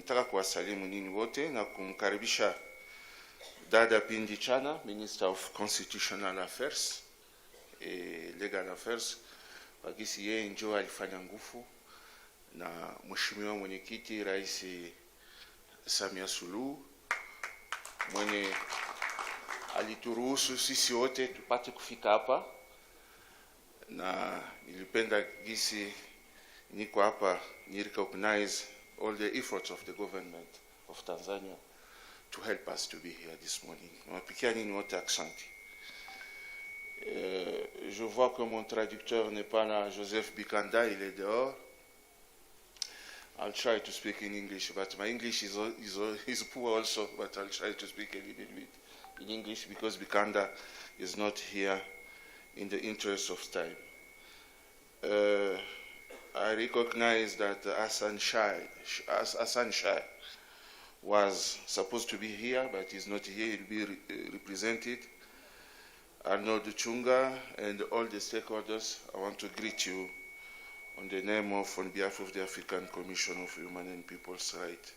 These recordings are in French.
nataka kuwasalimu nini wote na kumkaribisha Dada Pindi Chana, Minister of Constitutional Affairs et Legal Affairs, wakisi yeye njoo alifanya nguvu na mheshimiwa mwenyekiti Rais Samia Suluhu mwenye alituruhusu sisi wote tupate kufika hapa, na nilipenda gisi niko hapa ni recognize all the efforts of the government of Tanzania to help us to be here this morning. Nawapikia nini wote aksanti. Je vois que mon traducteur n'est pas là, Joseph Bikanda, il est dehors. I'll try to speak in English, but my English is poor also, but I'll try to speak a little bit in English because Bikanda is not here in the interest of time. I recognize that Hassan Shai was supposed to be here, but he's not here. He'll be represented. Arnold Chunga and all the stakeholders, I want to greet you on behalf of the African Commission of Human and People's Rights.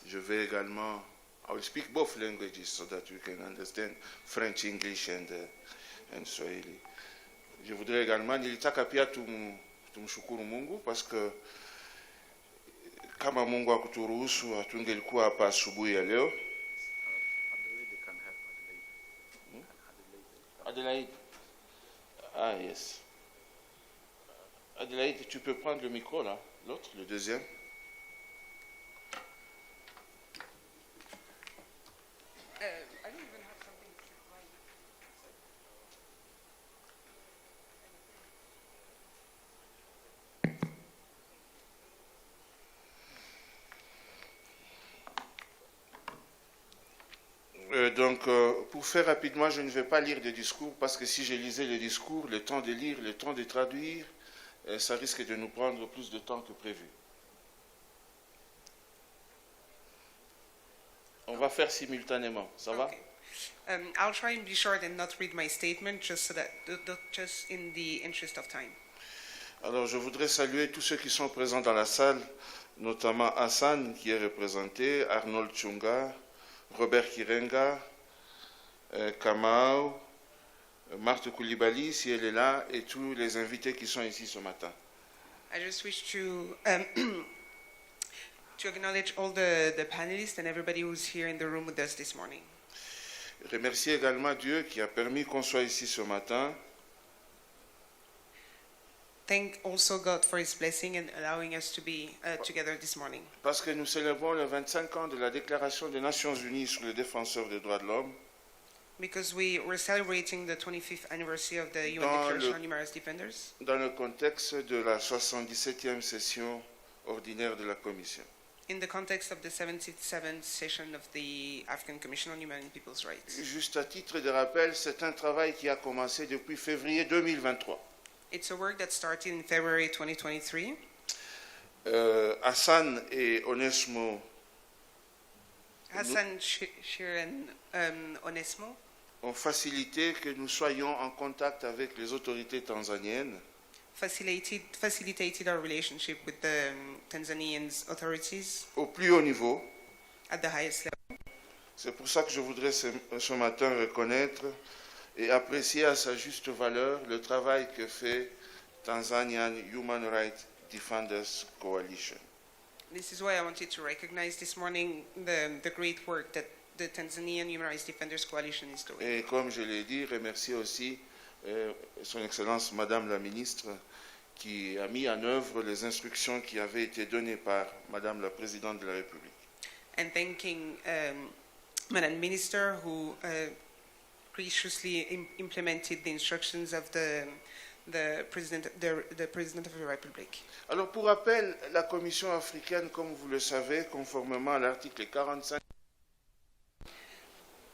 Je vais également, I will speak both languages so that you can understand French, English, and Swahili. Je voudrais également, nilitaka pia tumshukuru Mungu parce que kama Mungu hakuturuhusu hatungelikuwa hapa asubuhi ya leo. Adelaide. Ah yes. Adelaide, tu peux prendre le micro là, l'autre, le deuxième. I don't even have something to write. Pour faire rapidement, je ne vais pas lire des discours parce que si je lisais les discours, le temps de lire, le temps de traduire, ça risque de nous prendre plus de temps que prévu. On va faire simultanément, ça va? I'll try and be short and not read my statement, just in the interest of time. Alors, je voudrais saluer tous ceux qui sont présents dans la salle, notamment Hassan qui est représenté, Arnold Chunga, Robert Kirenga, Kamau, Marthe Koulibaly, si elle est là, et tous les invités qui sont ici ce matin. I just wish to to acknowledge all the panelists and everybody who's here in the room with us this morning. Remercier également Dieu qui a permis qu'on soit ici ce matin. Thank also God for His blessing and allowing us to be together this morning. Parce que nous célébrons les 25 ans de la Déclaration des Nations Unies sur les défenseurs des droits de l'homme. Because we're celebrating the 25th anniversary of the UN Declaration on Human Rights Defenders. Dans le contexte de la 77e session ordinaire de la Commission. In the context of the 77th session of the African Commission on Human and People's Rights. Juste à titre de rappel, c'est un travail qui a commencé depuis février 2023. It's a work that started in February 2023. Hassan et Onesmo. Hassan Shiren Onesmo ont facilité que nous soyons en contact avec les autorités tanzaniennes. Facilitated our relationship with the Tanzanian authorities. Au plus haut niveau. At the highest level. C'est pour ça que je voudrais ce matin reconnaître et apprécier à sa juste valeur le travail que fait Tanzanian Human Rights Defenders Coalition. This is why I wanted to recognize this morning the great work that the Tanzanian Human Rights Defenders Coalition is doing. Et comme je l'ai dit, remercier aussi Son Excellence Madame la Ministre qui a mis en œuvre les instructions qui avaient été données par Madame la Présidente de la République. And thanking Madam Minister who graciously implemented the instructions of the President of the Republic. Alors pour rappel, la Commission africaine, comme vous le savez, conformément à l'article 45,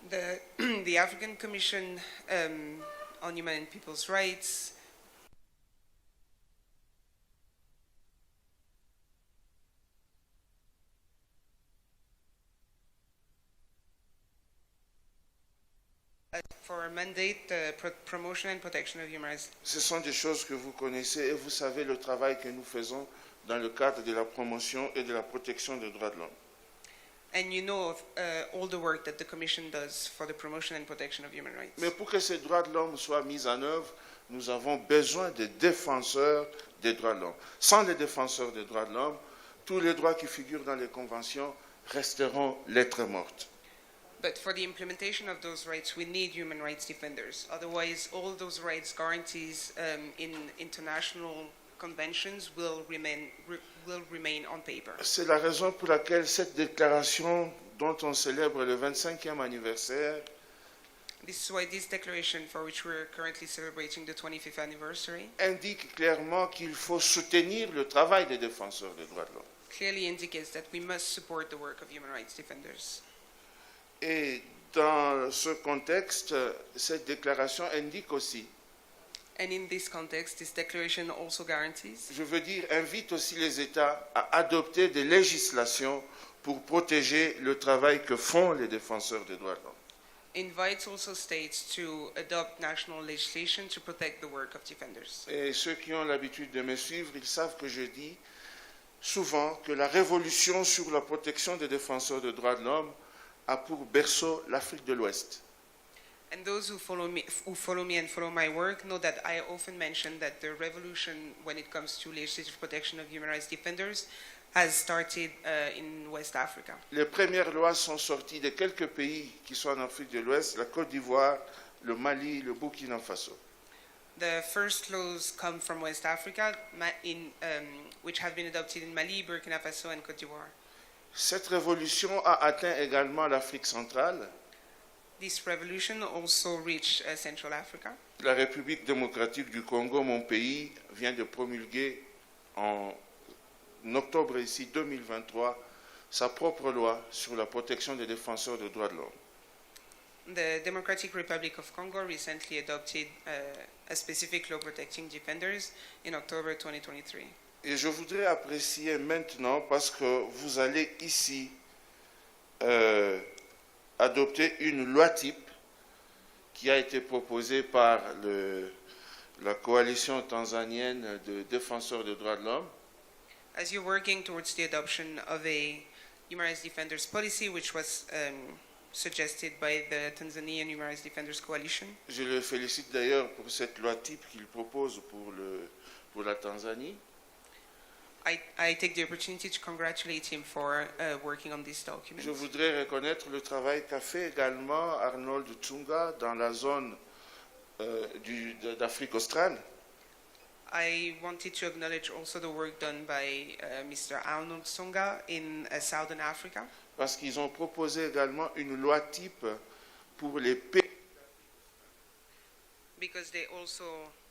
the African Commission on Human and People's Rights for a mandate, promotion and protection of human rights. Ce sont des choses que vous connaissez et vous savez le travail que nous faisons dans le cadre de la promotion et de la protection des droits de l'homme. And you know of all the work that the Commission does for the promotion and protection of human rights. Mais pour que ces droits de l'homme soient mis en œuvre, nous avons besoin de défenseurs des droits de l'homme. Sans les défenseurs des droits de l'homme, tous les droits qui figurent dans les conventions resteront lettres mortes. But for the implementation of those rights, we need human rights defenders. Otherwise, all those rights guarantees in international conventions will remain on paper. C'est la raison pour laquelle cette déclaration dont on célèbre le 25e anniversaire This is why this declaration, for which we're currently celebrating the 25th anniversary, indique clairement qu'il faut soutenir le travail des défenseurs des droits de l'homme. clearly indicates that we must support the work of human rights defenders. Et dans ce contexte, cette déclaration indique aussi, And in this context, this declaration also guarantees, je veux dire, invite aussi les États à adopter des législations pour protéger le travail que font les défenseurs des droits de l'homme. invites also states to adopt national legislation to protect the work of defenders. Et ceux qui ont l'habitude de me suivre, ils savent que je dis souvent que la révolution sur la protection des défenseurs des droits de l'homme a pour berceau l'Afrique de l'Ouest. And those who follow me and follow my work know that I often mention that the revolution when it comes to legislative protection of human rights defenders has started in West Africa. Les premières lois sont sorties de quelques pays qui sont en Afrique de l'Ouest, la Côte d'Ivoire, le Mali, le Burkina Faso. The first laws come from West Africa, which have been adopted in Mali, Burkina Faso, and Côte d'Ivoire. Cette révolution a atteint également l'Afrique centrale. This revolution also reached Central Africa. La République démocratique du Congo, mon pays, vient de promulguer en octobre ici 2023 sa propre loi sur la protection des défenseurs des droits de l'homme. The Democratic Republic of Congo recently adopted a specific law protecting defenders in October 2023. Et je voudrais apprécier maintenant, parce que vous allez ici adopter une loi type qui a été proposée par la coalition tanzanienne de défenseurs des droits de l'homme. As you're working towards the adoption of a human rights defenders policy, which was suggested by the Tanzanian Human Rights Defenders Coalition, Je le félicite d'ailleurs pour cette loi type qu'il propose pour la Tanzanie. I take the opportunity to congratulate him for working on this document. Je voudrais reconnaître le travail qu'a fait également Arnold Tsunga dans la zone d'Afrique australe. I wanted to acknowledge also the work done by Mr. Arnold Songa in Southern Africa, Parce qu'ils ont proposé également une loi type pour les pays. because they also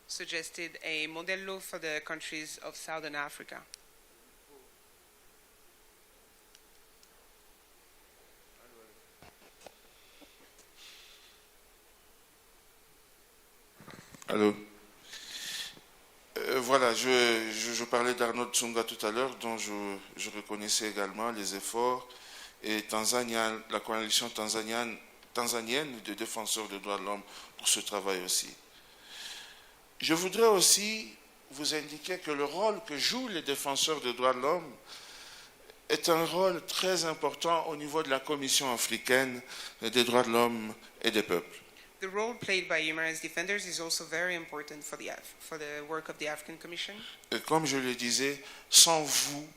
suggested a model law for the countries of Southern Africa. Allô. Voilà, je parlais d'Arnold Tsunga tout à l'heure, dont je reconnaissais également les efforts, et la coalition tanzanienne de défenseurs des droits de l'homme pour ce travail aussi. Je voudrais aussi vous indiquer que le rôle que jouent les défenseurs des droits de l'homme est un rôle très important au niveau de la Commission africaine des droits de l'homme et des peuples. The role played by human rights defenders is also very important for the work of the African Commission. Et comme je le disais, sans vous,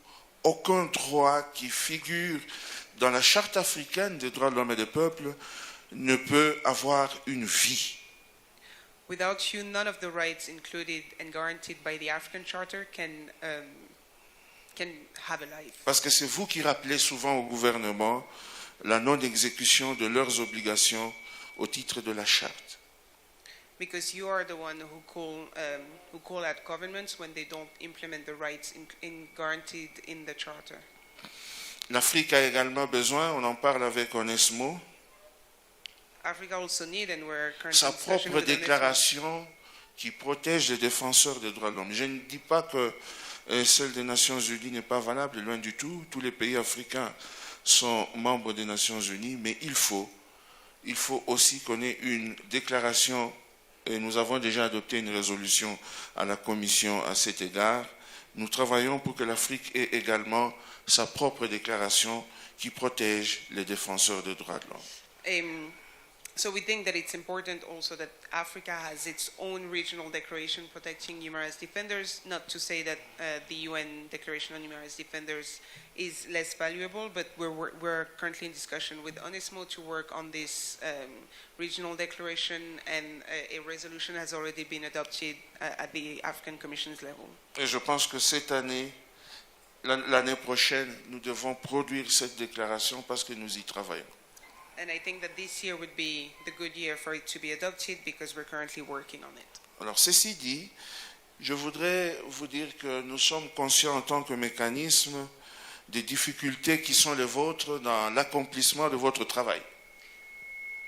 aucun droit qui figure dans la Charte africaine des droits de l'homme et des peuples ne peut avoir une vie. Without you, none of the rights included and guaranteed by the African Charter can have a life. Parce que c'est vous qui rappelez souvent au gouvernement la non-exécution de leurs obligations au titre de la Charte. Because you are the one who call out governments when they don't implement the rights guaranteed in the Charter. L'Afrique a également besoin, on en parle avec Onesmo, Africa also need, and we're currently sa in discussion propre with the déclaration qui protège les défenseurs des droits de l'homme. Je ne dis pas que celle des Nations Unies n'est pas valable, loin du tout. Tous les pays africains sont membres des Nations Unies, mais il faut aussi qu'on ait une déclaration, et nous avons déjà adopté une résolution à la Commission à cet égard, nous travaillons pour que l'Afrique ait également sa propre déclaration qui protège les défenseurs des droits de l'homme. So we think that it's important also that Africa has its own regional declaration protecting human rights defenders, not to say that the UN Declaration on Human Rights Defenders is less valuable, but we're currently in discussion with UNISMO to work on this regional declaration, and a resolution has already been adopted at the African Commission's level. Et je pense que cette année, l'année prochaine, nous devons produire cette déclaration parce que nous y travaillons. And I think that this year would be the good year for it to be adopted because we're currently working on it. Alors, ceci dit, je voudrais vous dire que nous sommes conscients en tant que mécanisme des difficultés qui sont les vôtres dans l'accomplissement de votre travail.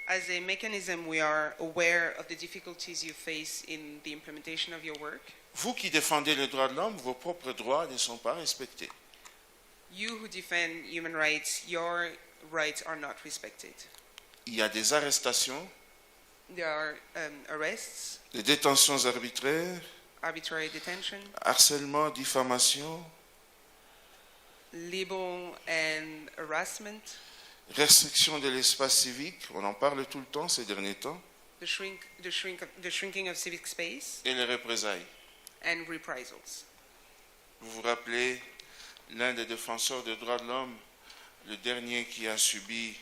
As a mechanism, we are aware of the difficulties you face in the implementation of your work. Vous qui défendez les droits de l'homme, vos propres droits ne sont pas respectés. You who defend human rights, your rights are not respected. Il y a des arrestations, There are arrests, des détentions arbitraires, arbitrary detention, harcèlement, diffamation, libel and harassment, restriction de l'espace civique, on en parle tout le temps ces derniers temps, the shrinking of civic space, et les représailles. and reprisals. Vous vous rappelez l'un des défenseurs des droits de l'homme, le dernier qui a subi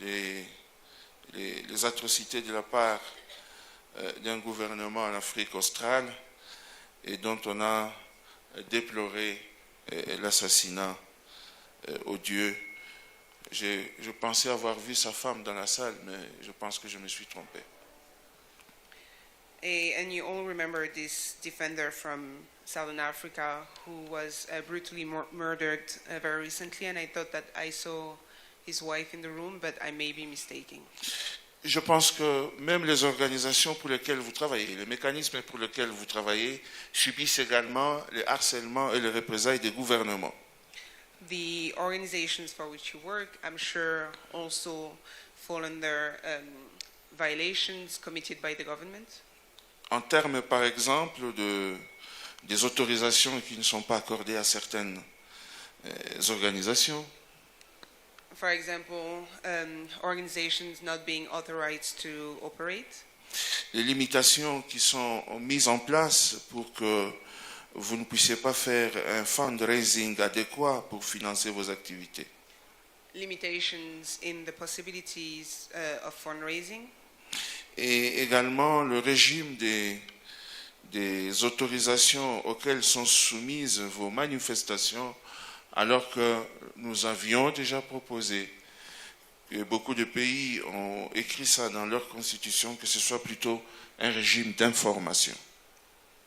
les atrocités de la part d'un gouvernement en Afrique australe et dont on a déploré l'assassinat odieux. Je pensais avoir vu sa femme dans la salle, mais je pense que je me suis trompé. And you all remember this defender from Southern Africa who was brutally murdered very recently, and I thought that I saw his wife in the room, but I may be mistaken. Je pense que même les organisations pour lesquelles vous travaillez, les mécanismes pour lesquels vous travaillez, subissent également les harcèlements et les représailles des gouvernements. The organizations for which you work, I'm sure, also fall under violations committed by the government. En termes, par exemple, des autorisations qui ne sont pas accordées à certaines organisations. For example, organizations not being authorized to operate. Les limitations qui sont mises en place pour que vous ne puissiez pas faire un fundraising adéquat pour financer vos activités. Limitations in the possibilities of fundraising. Et également le régime des autorisations auxquelles sont soumises vos manifestations, alors que nous avions déjà proposé, et beaucoup de pays ont écrit ça dans leur constitution, que ce soit plutôt un régime d'information.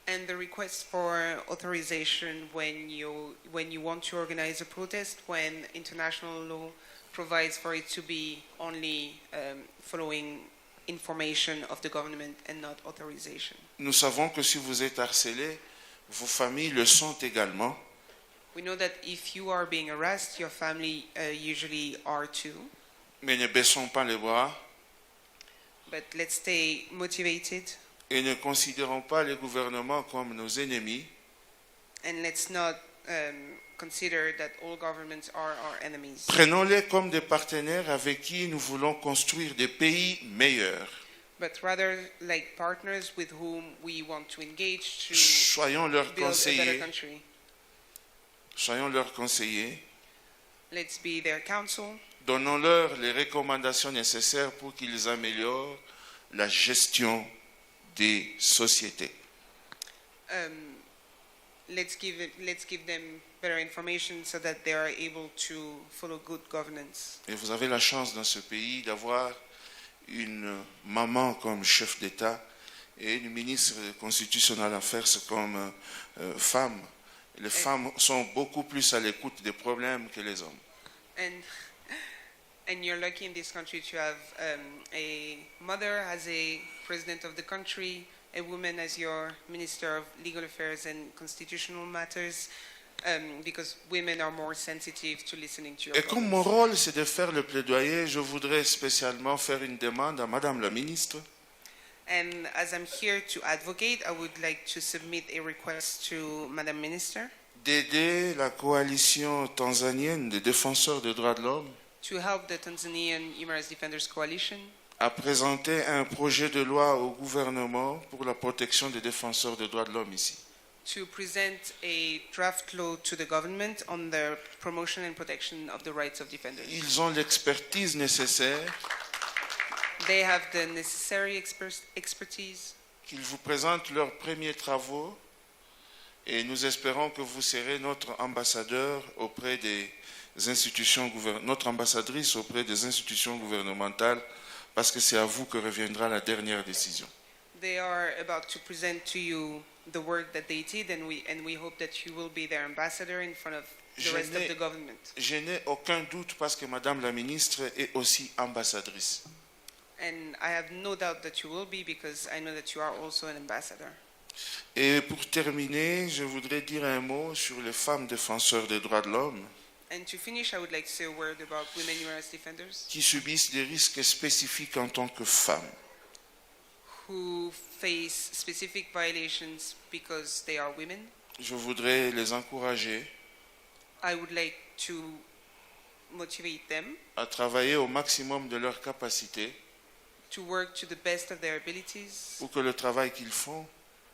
And the request for authorization when you want to organize a protest, when international law provides for it to be only following information of the government and not authorization. Nous savons que si vous êtes harcelé, vos familles le sont également. We know that if you are being harassed, your family usually are too. Mais ne baissons pas les bras But let's stay motivated et ne considérons pas les gouvernements comme nos ennemis. and let's not consider that all governments are our enemies. Prenons-les comme des partenaires avec qui nous voulons construire des pays meilleurs. But rather like partners with whom we want to engage to Soyons leurs build a better conseillers. country. Soyons leurs conseillers. Let's be their counsel. Donnons-leur les recommandations nécessaires pour qu'ils améliorent la gestion des sociétés. Let's give them better information so that they are able to follow good governance. Et vous avez la chance dans ce pays d'avoir une maman comme chef d'État et une ministre constitutionnelle affaires comme femme. Les femmes sont beaucoup plus à l'écoute des problèmes que les hommes. And you're lucky in this country to have a mother as a president of the country, a woman as your minister of legal affairs and constitutional matters, because women are more sensitive to listening to your Et comme comments. mon rôle c'est de faire le plaidoyer, je voudrais spécialement faire une demande à Madame la ministre. And as I'm here to advocate, I would like to submit a request to Madam Minister d'aider la coalition tanzanienne des défenseurs des droits de l'homme to help the Tanzanian Human Rights Defenders Coalition à présenter un projet de loi au gouvernement pour la protection des défenseurs des droits de l'homme ici. to present a draft law to the government on the promotion and protection of the rights of defenders. Ils ont l'expertise nécessaire, They have the necessary expertise. qu'ils vous présentent leurs premiers travaux et nous espérons que vous serez notre ambassadeur auprès des institutions notre ambassadrice auprès des institutions gouvernementales parce que c'est à vous que reviendra la dernière décision. They are about to present to you the work that they did, and we hope that you will be their ambassador in front of the rest of the government. Je n'ai aucun doute parce que Madame la ministre est aussi ambassadrice. And I have no doubt that you will be, because I know that you are also an ambassador. Et pour terminer, je voudrais dire un mot sur les femmes défenseurs des droits de l'homme And to finish, I would like to say a word about women human rights defenders qui subissent des risques spécifiques en tant que femmes. who face specific violations because they are women. Je voudrais les encourager I would like to motivate them à travailler au maximum de leurs capacités to work to the best of their abilities pour que le travail qu'ils font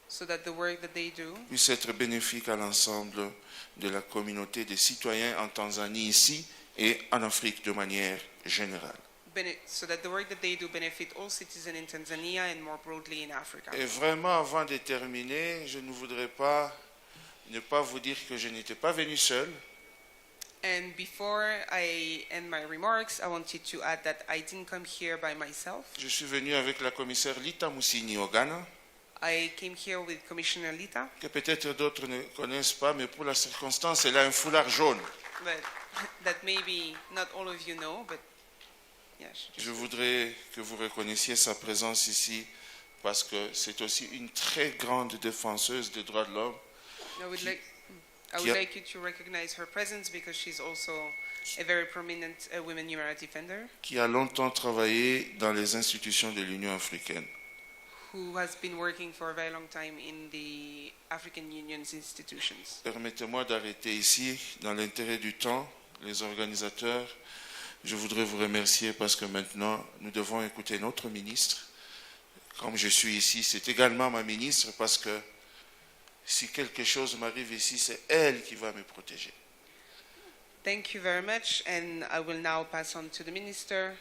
so that the work that they do puisse être bénéfique à l'ensemble de la communauté des citoyens en Tanzanie ici et en Afrique de manière générale. so that the work that they do benefit all citizens in Tanzania and more broadly in Africa. Et vraiment, avant de terminer, je ne voudrais pas ne pas vous dire que je n'étais pas venu seul. And before I end my remarks, I wanted to add that I didn't come here by myself. Je suis venu avec la commissaire Lita Moussini au Ghana, I came here with Commissioner Lita, que peut-être d'autres ne connaissent pas, mais pour la circonstance, elle a un foulard jaune. but that maybe not all of you know, but yeah. Je voudrais que vous reconnaissiez sa présence ici parce que c'est aussi une très grande défenseuse des droits de l'homme. I would like you to recognize her presence because she's also a very prominent women human rights defender Qui a longtemps travaillé dans les institutions de l'Union africaine. who has been working for a very long time in the African Union's institutions. Permettez-moi d'arrêter ici, dans l'intérêt du temps, les organisateurs. Je voudrais vous remercier parce que maintenant, nous devons écouter notre ministre. Comme je suis ici, c'est également ma ministre parce que si quelque chose m'arrive ici, c'est elle qui va me protéger. Thank you very much, and I will now pass on to the Minister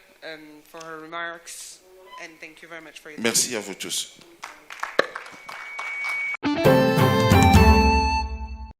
for her remarks, and thank you very much for your time. Merci à vous tous.